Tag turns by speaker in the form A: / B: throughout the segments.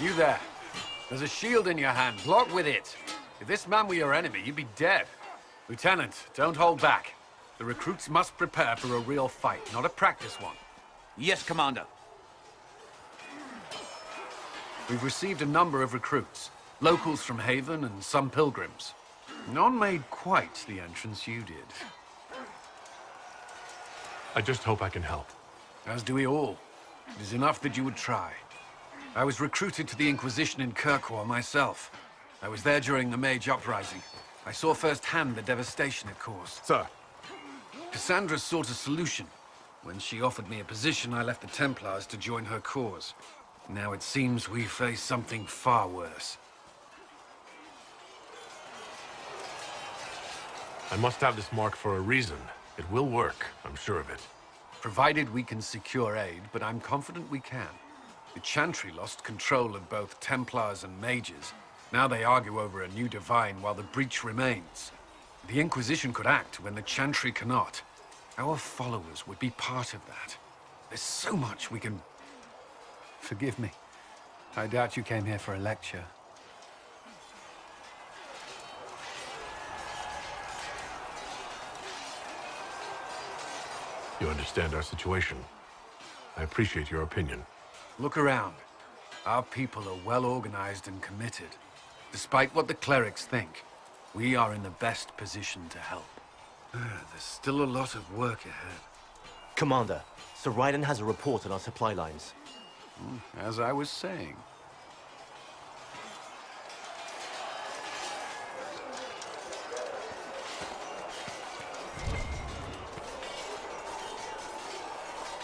A: You there. There's a shield in your hand. Block with it. If this man were your enemy, you'd be dead. Lieutenant, don't hold back. The recruits must prepare for a real fight, not a practice one.
B: Yes, Commander.
A: We've received a number of recruits. Locals from Haven and some pilgrims. None made quite the entrance you did.
C: I just hope I can help.
A: As do we all. It is enough that you would try. I was recruited to the Inquisition in Kirkwall myself. I was there during the Mage Uprising. I saw firsthand the devastation it caused.
C: Sir.
A: Cassandra sought a solution. When she offered me a position, I left the Templars to join her cause. Now it seems we face something far worse.
C: I must have this mark for a reason. It will work, I'm sure of it.
A: Provided we can secure aid, but I'm confident we can. The Chantry lost control of both Templars and Mages. Now they argue over a new Divine while the breach remains. The Inquisition could act when the Chantry cannot. Our followers would be part of that. There's so much we can... Forgive me. I doubt you came here for a lecture.
C: You understand our situation. I appreciate your opinion.
A: Look around. Our people are well organized and committed. Despite what the clerics think, we are in the best position to help. There's still a lot of work ahead.
D: Commander, Sir Raiden has a report on our supply lines.
A: As I was saying.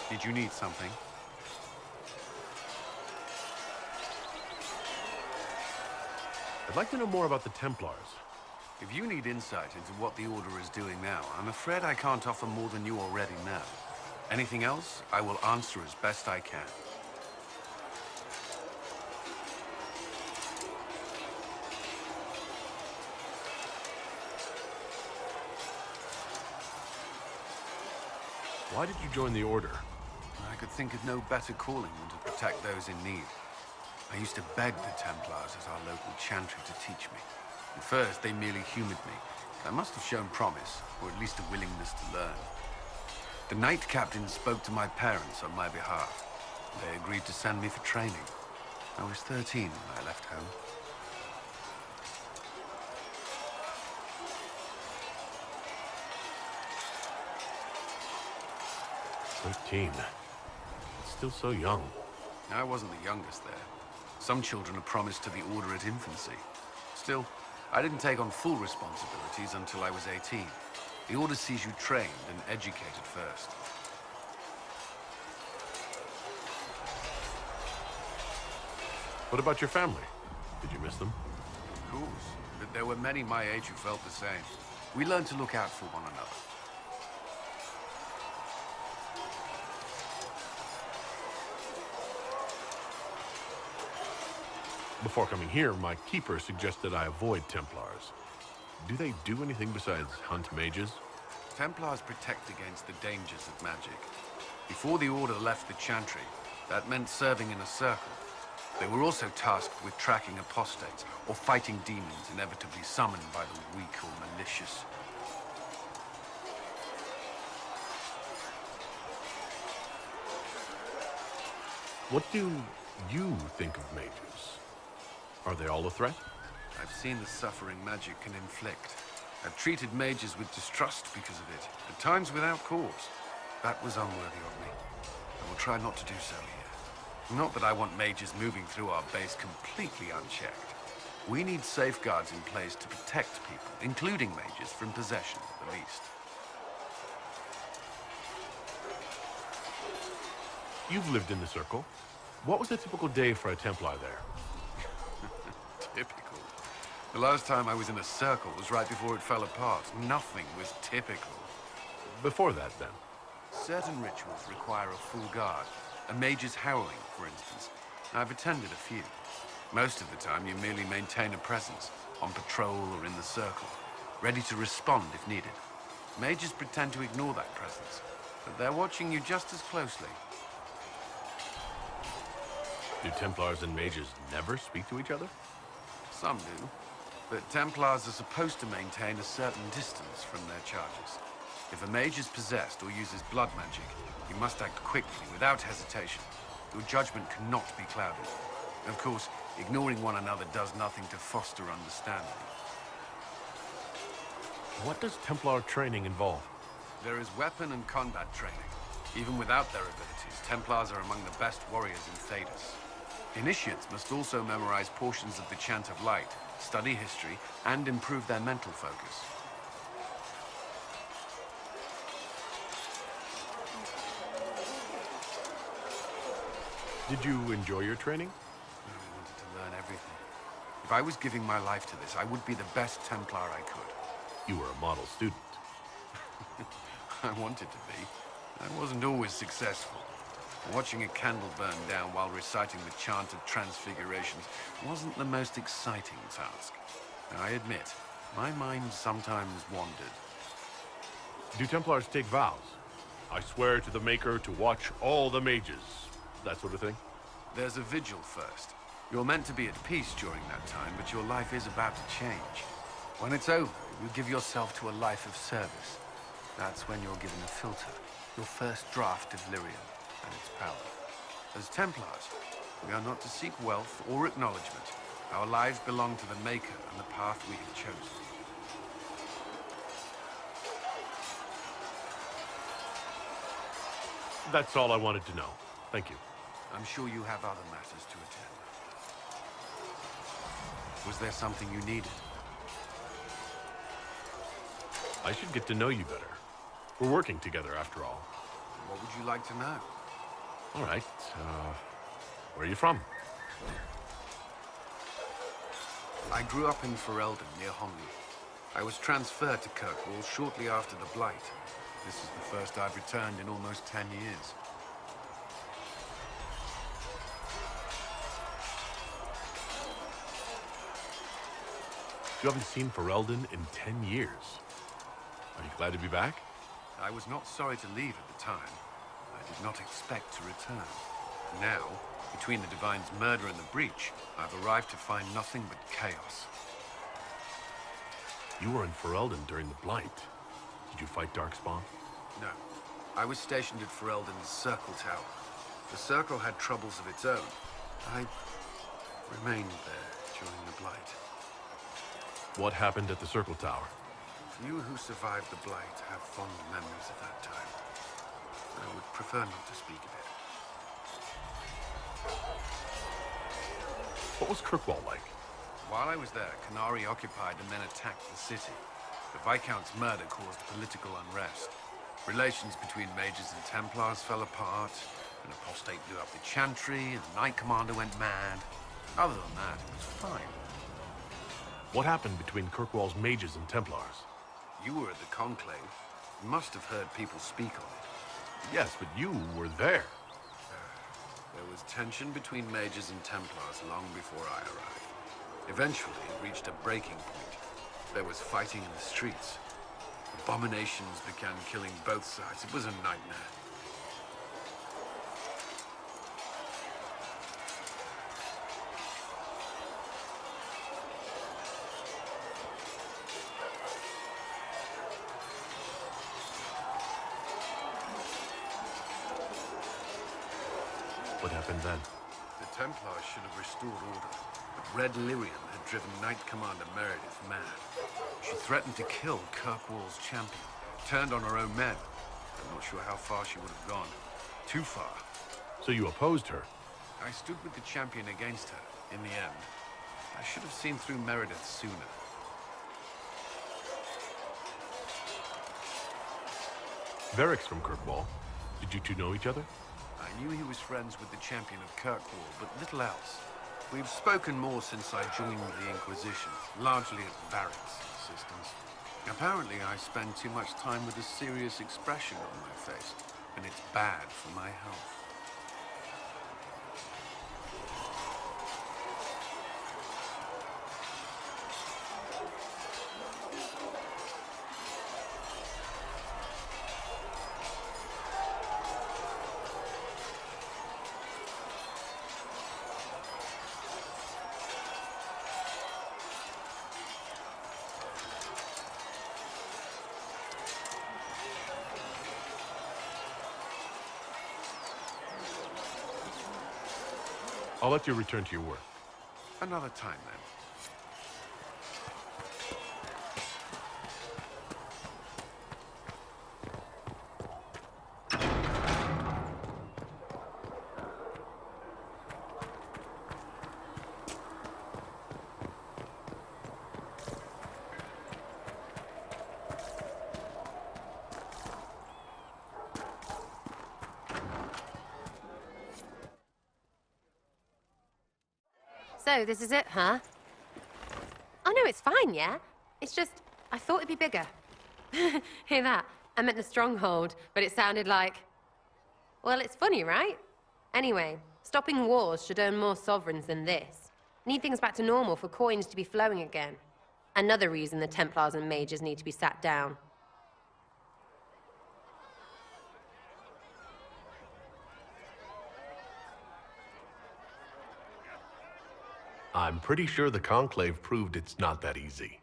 A: Did you need something?
C: I'd like to know more about the Templars.
A: If you need insight into what the Order is doing now, I'm afraid I can't offer more than you already know. Anything else, I will answer as best I can.
C: Why did you join the Order?
A: I could think of no better calling than to protect those in need. I used to beg the Templars as our local chantry to teach me. At first, they merely humored me. I must have shown promise, or at least a willingness to learn. The Knight Captain spoke to my parents on my behalf. They agreed to send me for training. I was 13 when I left home.
C: Still so young.
A: I wasn't the youngest there. Some children are promised to the Order at infancy. Still, I didn't take on full responsibilities until I was 18. The Order sees you trained and educated first.
C: What about your family? Did you miss them?
A: Of course, but there were many my age who felt the same. We learned to look out for one another.
C: Before coming here, my keeper suggested I avoid Templars. Do they do anything besides hunt mages?
A: Templars protect against the dangers of magic. Before the Order left the Chantry, that meant serving in a circle. They were also tasked with tracking apostates, or fighting demons inevitably summoned by the weak or malicious.
C: What do you think of mages? Are they all a threat?
A: I've seen the suffering magic can inflict. I've treated mages with distrust because of it, at times without cause. That was unworthy of me. I will try not to do so here. Not that I want mages moving through our base completely unchecked. We need safeguards in place to protect people, including mages, from possession at the least.
C: You've lived in the Circle. What was a typical day for a Templar there?
A: Typical. The last time I was in a circle was right before it fell apart. Nothing was typical.
C: Before that, then?
A: Certain rituals require a full guard. A mage's howling, for instance. I've attended a few. Most of the time, you merely maintain a presence, on patrol or in the circle, ready to respond if needed. Mages pretend to ignore that presence, but they're watching you just as closely.
C: Do Templars and mages never speak to each other?
A: Some do, but Templars are supposed to maintain a certain distance from their charges. If a mage is possessed or uses blood magic, you must act quickly, without hesitation. Your judgment cannot be clouded. Of course, ignoring one another does nothing to foster understanding.
C: What does Templar training involve?
A: There is weapon and combat training. Even without their abilities, Templars are among the best warriors in Thedas. Initiates must also memorize portions of the Chant of Light, study history, and improve their mental focus.
C: Did you enjoy your training?
A: I wanted to learn everything. If I was giving my life to this, I would be the best Templar I could.
C: You were a model student.
A: I wanted to be. I wasn't always successful. Watching a candle burn down while reciting the Chant of Transfigurations wasn't the most exciting task. I admit, my mind sometimes wandered.
C: Do Templars take vows? I swear to the Maker to watch all the mages. That sort of thing?
A: There's a vigil first. You're meant to be at peace during that time, but your life is about to change. When it's over, you give yourself to a life of service. That's when you're given a filter, your first draft of Lyrium and its power. As Templars, we are not to seek wealth or acknowledgement. Our lives belong to the Maker and the path we have chosen.
C: That's all I wanted to know. Thank you.
A: I'm sure you have other matters to attend. Was there something you needed?
C: I should get to know you better. We're working together, after all.
A: What would you like to know?
C: All right. Where are you from?
A: I grew up in Ferelden, near Hongi. I was transferred to Kirkwall shortly after the Blight. This is the first I've returned in almost 10 years.
C: You haven't seen Ferelden in 10 years. Are you glad to be back?
A: I was not sorry to leave at the time. I did not expect to return. Now, between the Divine's murder and the breach, I've arrived to find nothing but chaos.
C: You were in Ferelden during the Blight. Did you fight Darkspawn?
A: No. I was stationed at Ferelden's Circle Tower. The Circle had troubles of its own. I remained there during the Blight.
C: What happened at the Circle Tower?
A: You who survived the Blight have fond memories of that time. I would prefer not to speak of it.
C: What was Kirkwall like?
A: While I was there, Canary occupied and then attacked the city. The Viscount's murder caused political unrest. Relations between mages and Templars fell apart. An apostate blew up the Chantry, and the Knight Commander went mad. Other than that, it was fine.
C: What happened between Kirkwall's mages and Templars?
A: You were at the Conclave. You must have heard people speak on it.
C: Yes, but you were there.
A: There was tension between mages and Templars long before I arrived. Eventually, it reached a breaking point. There was fighting in the streets. Abominations began killing both sides. It was a nightmare.
C: What happened then?
A: The Templars should have restored order, but Red Lyrium had driven Knight Commander Meredith mad. She threatened to kill Kirkwall's champion, turned on her own men. I'm not sure how far she would have gone. Too far.
C: So you opposed her?
A: I stood with the champion against her, in the end. I should have seen through Meredith sooner.
C: Varric's from Kirkwall. Did you two know each other?
A: I knew he was friends with the champion of Kirkwall, but little else. We've spoken more since I joined the Inquisition, largely at Varric's insistence. Apparently, I spend too much time with a serious expression on my face, and it's bad for my health.
C: I'll let you return to your work.
A: Another time, then.
B: So, this is it, huh? Oh, no, it's fine, yeah? It's just, I thought it'd be bigger. Hear that? I meant the stronghold, but it sounded like... Well, it's funny, right? Anyway, stopping wars should earn more sovereigns than this. Need things back to normal for coins to be flowing again. Another reason the Templars and Mages need to be sat down.
C: I'm pretty sure the Conclave proved it's not that easy.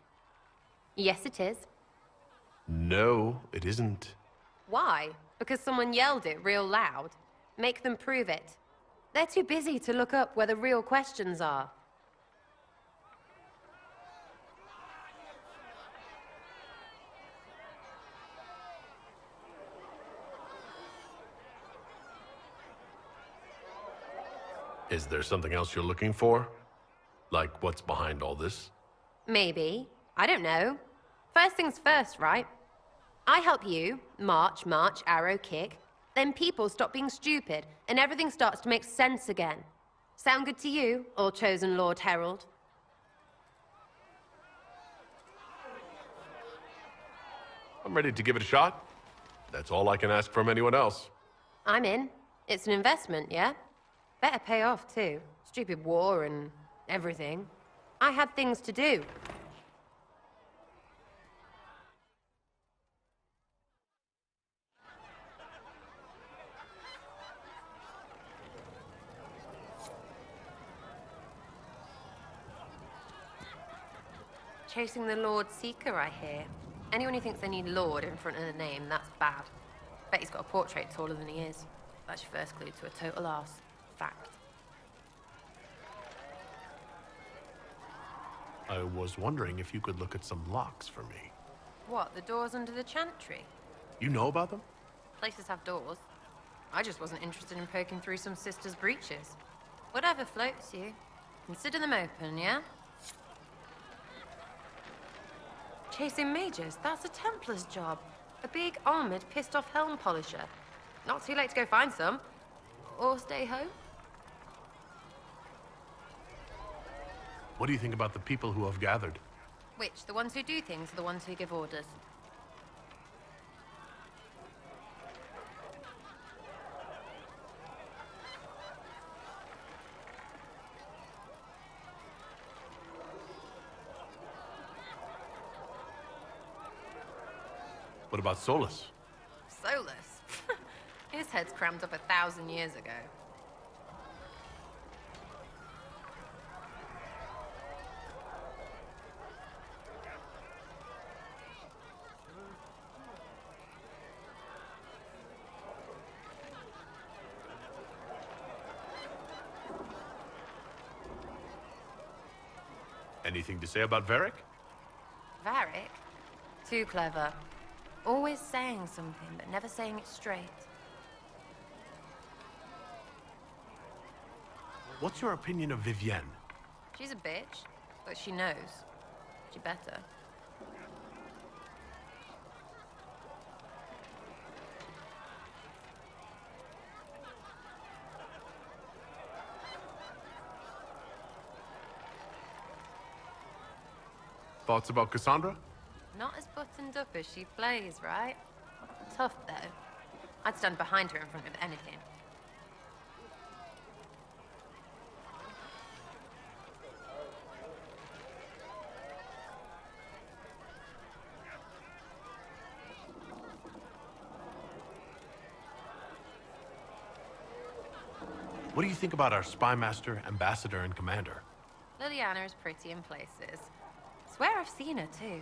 B: Yes, it is.
C: No, it isn't.
B: Why? Because someone yelled it real loud? Make them prove it. They're too busy to look up where the real questions are.
C: Is there something else you're looking for? Like what's behind all this?
B: Maybe. I don't know. First things first, right? I help you, march, arrow, kick. Then people stop being stupid, and everything starts to make sense again. Sound good to you, or chosen Lord Herald?
C: I'm ready to give it a shot. That's all I can ask from anyone else.
B: I'm in. It's an investment, yeah? Better pay off, too. Stupid war and everything. I had things to do. Chasing the Lord Seeker, I hear. Anyone who thinks they need Lord in front of the name, that's bad. Bet he's got a portrait taller than he is. That's your first clue to a total arse. Fact.
C: I was wondering if you could look at some locks for me.
B: What, the doors under the chantry?
C: You know about them?
B: Places have doors. I just wasn't interested in poking through some sister's breeches. Whatever floats you. Consider them open, yeah? Chasing mages, that's a Templar's job. A big, armored, pissed-off helm polisher. Not too late to go find some. Or stay home.
C: What do you think about the people who have gathered?
B: Which, the ones who do things or the ones who give orders?
C: What about Solus?
B: Solus? His head's crammed up 1,000 years ago.
C: Anything to say about Varric?
B: Varric? Too clever. Always saying something, but never saying it straight.
C: What's your opinion of Vivienne?
B: She's a bitch, but she knows. She better.
C: Thoughts about Cassandra?
B: Not as buttoned up as she plays, right? Tough, though. I'd stand behind her in front of anything.
C: What do you think about our spy master, ambassador, and commander?
B: Liliana is pretty in places. Swear I've seen her, too.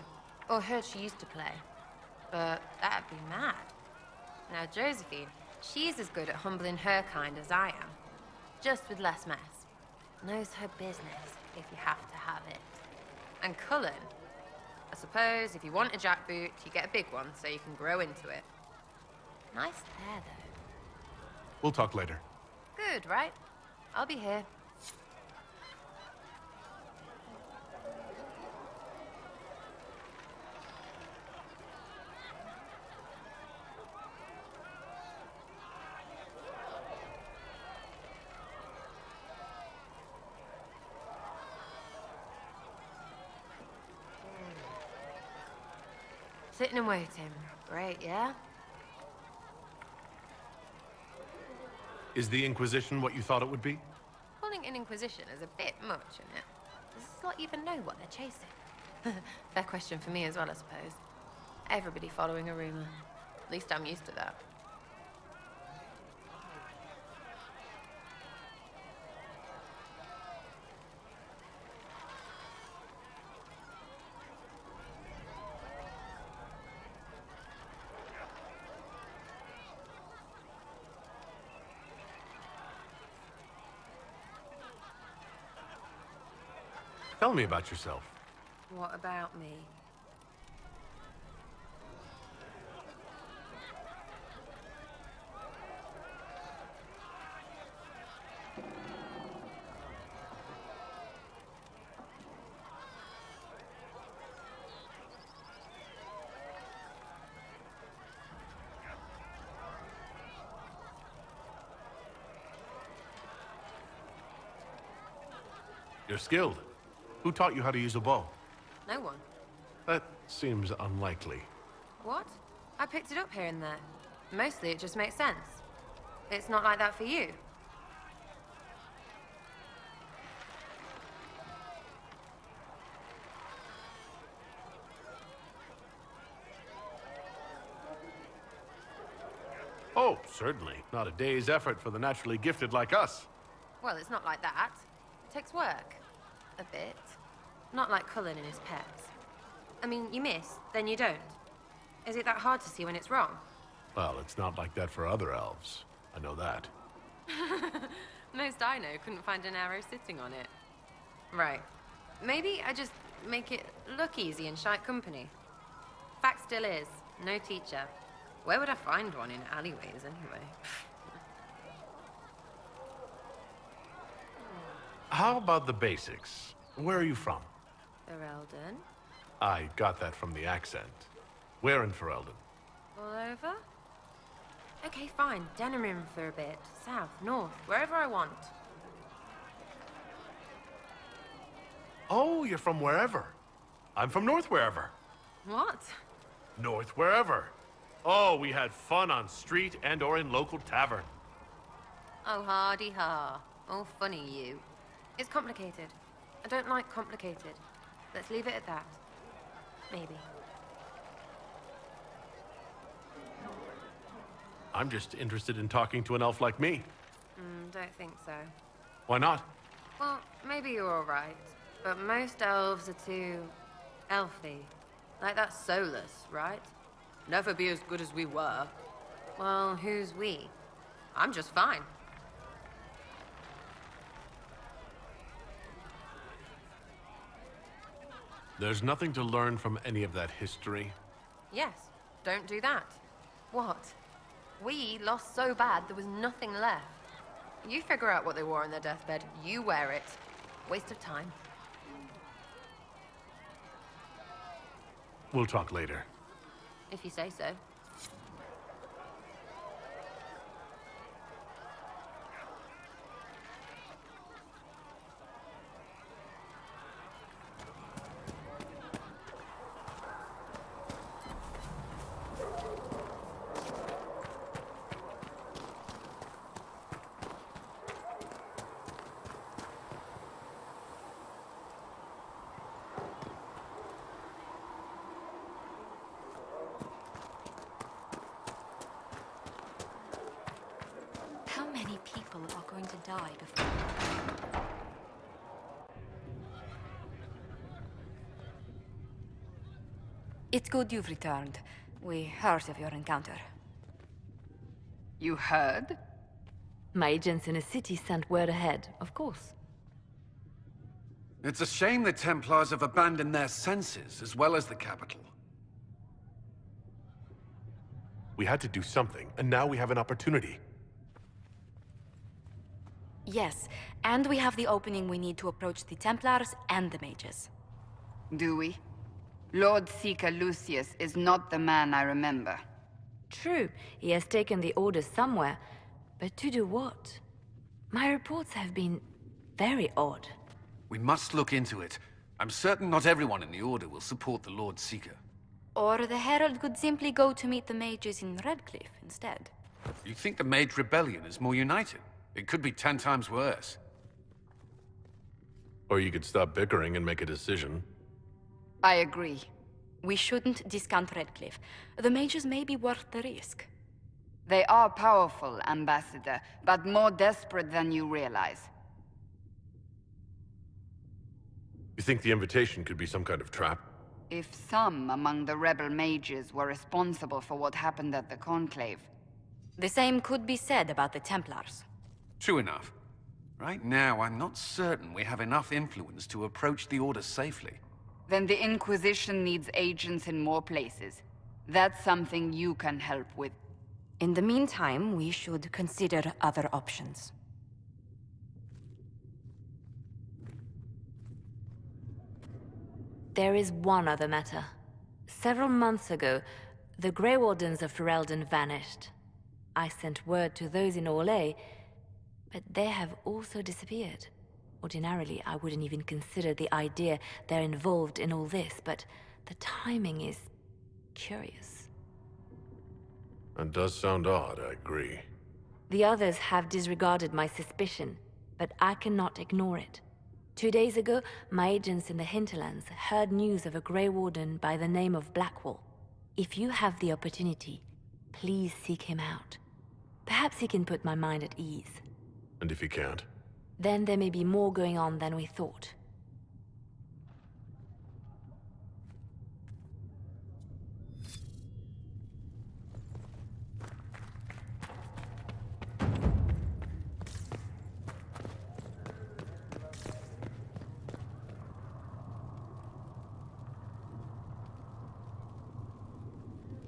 B: Or heard she used to play. But that'd be mad. Now, Josephine, she's as good at humbling her kind as I am. Just with less mess. knows her business, if you have to have it. And Cullen, I suppose if you want a jackboot, you get a big one so you can grow into it. Nice hair, though.
C: We'll talk later.
B: Good, right? I'll be here. Sitting and waiting. Great, yeah?
C: Is the Inquisition what you thought it would be?
B: Calling an Inquisition is a bit much, isn't it? Does this lot even know what they're chasing? Fair question for me as well, I suppose. Everybody following a rumor. At least I'm used to that.
C: Tell me about yourself.
B: What about me?
C: You're skilled. Who taught you how to use a bow?
B: No one.
C: That seems unlikely.
B: What? I picked it up here and there. Mostly it just makes sense. It's not like that for you.
C: Oh, certainly. Not a day's effort for the naturally gifted like us.
B: Well, it's not like that. It takes work. A bit. Not like Cullen and his pets. I mean, you miss, then you don't. Is it that hard to see when it's wrong?
C: Well, it's not like that for other elves. I know that.
B: Most I know couldn't find an arrow sitting on it. Right. Maybe I just make it look easy in shite company. Fact still is, no teacher. Where would I find one in alleyways, anyway?
C: How about the basics? Where are you from?
B: Ferelden?
C: I got that from the accent. Where in Ferelden?
B: All over? Okay, fine. Denerim for a bit. South, north, wherever I want.
C: Oh, you're from wherever. I'm from north wherever.
B: What?
C: North wherever. Oh, we had fun on street and or in local tavern.
B: Oh, hardy ha. Oh, funny you. It's complicated. I don't like complicated. Let's leave it at that. Maybe.
C: I'm just interested in talking to an elf like me.
B: Don't think so.
C: Why not?
B: Well, maybe you're all right. But most elves are too... elfy. Like that soulless, right? Never be as good as we were. Well, who's we? I'm just fine.
C: There's nothing to learn from any of that history.
B: Yes, don't do that. What? We lost so bad there was nothing left. You figure out what they wore on their deathbed. You wear it. Waste of time.
C: We'll talk later.
B: If you say so.
E: How many people are going to die before?
F: It's good you've returned. We heard of your encounter.
G: You heard?
F: My agents in the city sent word ahead, of course.
A: It's a shame the Templars have abandoned their senses, as well as the capital.
C: We had to do something, and now we have an opportunity.
F: Yes, and we have the opening we need to approach the Templars and the mages.
G: Do we? Lord Seeker Lucius is not the man I remember.
H: True, he has taken the orders somewhere, but to do what? My reports have been very odd.
A: We must look into it. I'm certain not everyone in the Order will support the Lord Seeker.
F: Or the Herald could simply go to meet the mages in Redcliffe instead.
A: You think the Mage Rebellion is more united? It could be 10 times worse.
C: Or you could stop bickering and make a decision.
G: I agree.
F: We shouldn't discount Redcliffe. The mages may be worth the risk.
G: They are powerful, Ambassador, but more desperate than you realize.
C: You think the invitation could be some kind of trap?
G: If some among the rebel mages were responsible for what happened at the Conclave.
F: The same could be said about the Templars.
A: True enough. Right now, I'm not certain we have enough influence to approach the Order safely.
G: Then the Inquisition needs agents in more places. That's something you can help with.
H: In the meantime, we should consider other options. There is one other matter. Several months ago, the Grey Wardens of Ferelden vanished. I sent word to those in Orlais, but they have also disappeared. Ordinarily, I wouldn't even consider the idea they're involved in all this, but the timing is curious.
C: That does sound odd, I agree.
H: The others have disregarded my suspicion, but I cannot ignore it. 2 days ago, my agents in the hinterlands heard news of a Grey Warden by the name of Blackwall. If you have the opportunity, please seek him out. Perhaps he can put my mind at ease.
C: And if you can't?
H: Then there may be more going on than we thought.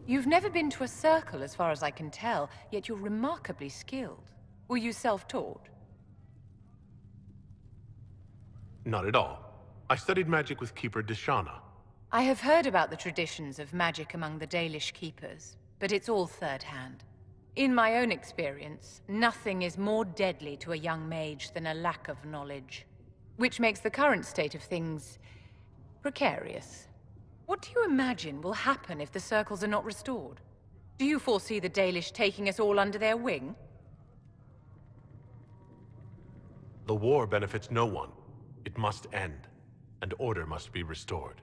I: You've never been to a circle, as far as I can tell, yet you're remarkably skilled. Were you self-taught?
C: Not at all. I studied magic with Keeper Deshana.
I: I have heard about the traditions of magic among the Dalish keepers, but it's all third-hand. In my own experience, nothing is more deadly to a young mage than a lack of knowledge, which makes the current state of things precarious. What do you imagine will happen if the circles are not restored? Do you foresee the Dalish taking us all under their wing?
C: The war benefits no one. It must end, and order must be restored.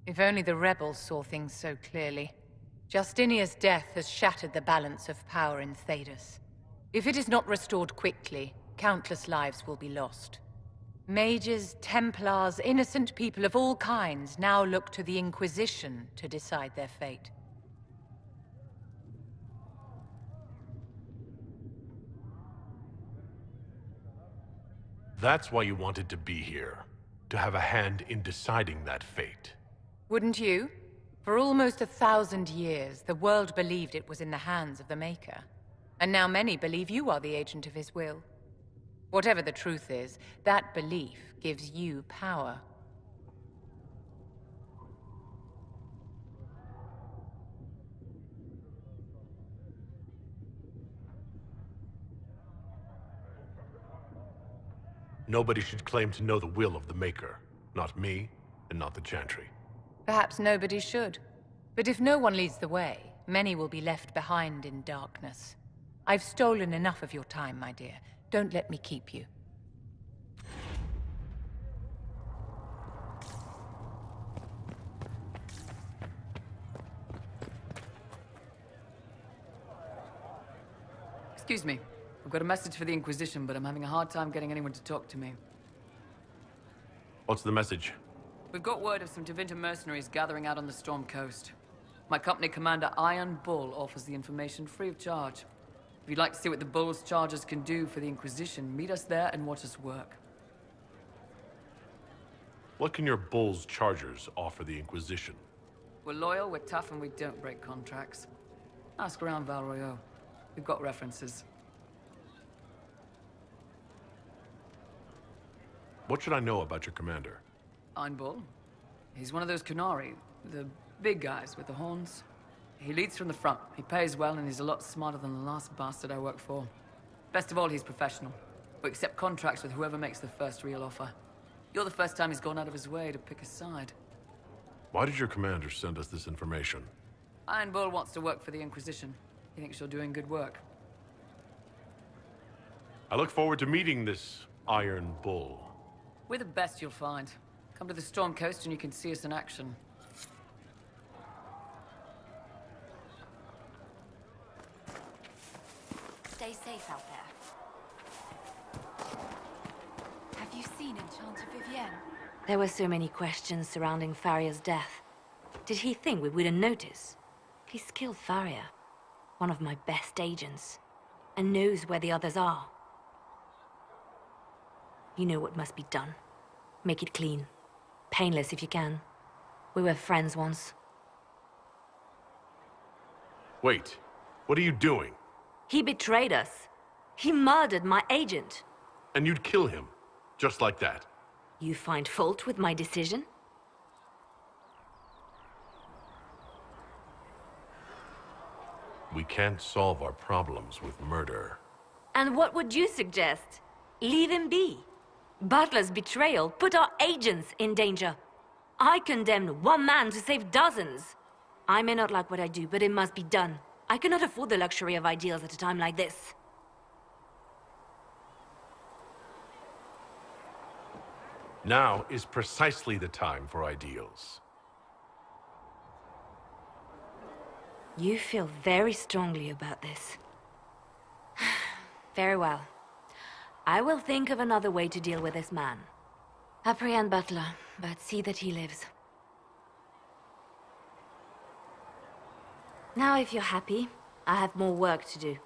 I: If only the rebels saw things so clearly. Justinia's death has shattered the balance of power in Thedas. If it is not restored quickly, countless lives will be lost. Mages, Templars, innocent people of all kinds now look to the Inquisition to decide their fate.
C: That's why you wanted to be here. To have a hand in deciding that fate.
I: Wouldn't you? For almost 1,000 years, the world believed it was in the hands of the Maker. And now many believe you are the agent of his will. Whatever the truth is, that belief gives you power.
C: Nobody should claim to know the will of the Maker. Not me, and not the Chantry.
I: Perhaps nobody should. But if no one leads the way, many will be left behind in darkness. I've stolen enough of your time, my dear. Don't let me keep you.
J: Excuse me. I've got a message for the Inquisition, but I'm having a hard time getting anyone to talk to me.
C: What's the message?
J: We've got word of some Tevinter mercenaries gathering out on the Storm Coast. My company commander, Iron Bull, offers the information free of charge. If you'd like to see what the Bull's charges can do for the Inquisition, meet us there and watch us work.
C: What can your Bull's chargers offer the Inquisition?
J: We're loyal, we're tough, and we don't break contracts. Ask around Val Royeaux. We've got references.
C: What should I know about your commander?
J: Iron Bull. He's one of those Kunari, the big guys with the horns. He leads from the front. He pays well, and he's a lot smarter than the last bastard I worked for. Best of all, he's professional. We accept contracts with whoever makes the first real offer. You're the first time he's gone out of his way to pick a side.
C: Why did your commander send us this information?
J: Iron Bull wants to work for the Inquisition. He thinks you're doing good work.
C: I look forward to meeting this Iron Bull.
J: We're the best you'll find. Come to the Storm Coast and you can see us in action.
F: Stay safe out there. Have you seen Enchanter Vivienne?
H: There were so many questions surrounding Faria's death. Did he think we wouldn't notice? He's killed Faria, one of my best agents, and knows where the others are. You know what must be done. Make it clean. Painless if you can. We were friends once.
C: Wait, what are you doing?
H: He betrayed us. He murdered my agent.
C: And you'd kill him, just like that?
H: You find fault with my decision?
C: We can't solve our problems with murder.
H: And what would you suggest? Leave him be. Butler's betrayal put our agents in danger. I condemned one man to save dozens. I may not like what I do, but it must be done. I cannot afford the luxury of ideals at a time like this.
C: Now is precisely the time for ideals.
H: You feel very strongly about this. Very well. I will think of another way to deal with this man. Apprehend Butler, but see that he lives. Now, if you're happy, I have more work to do.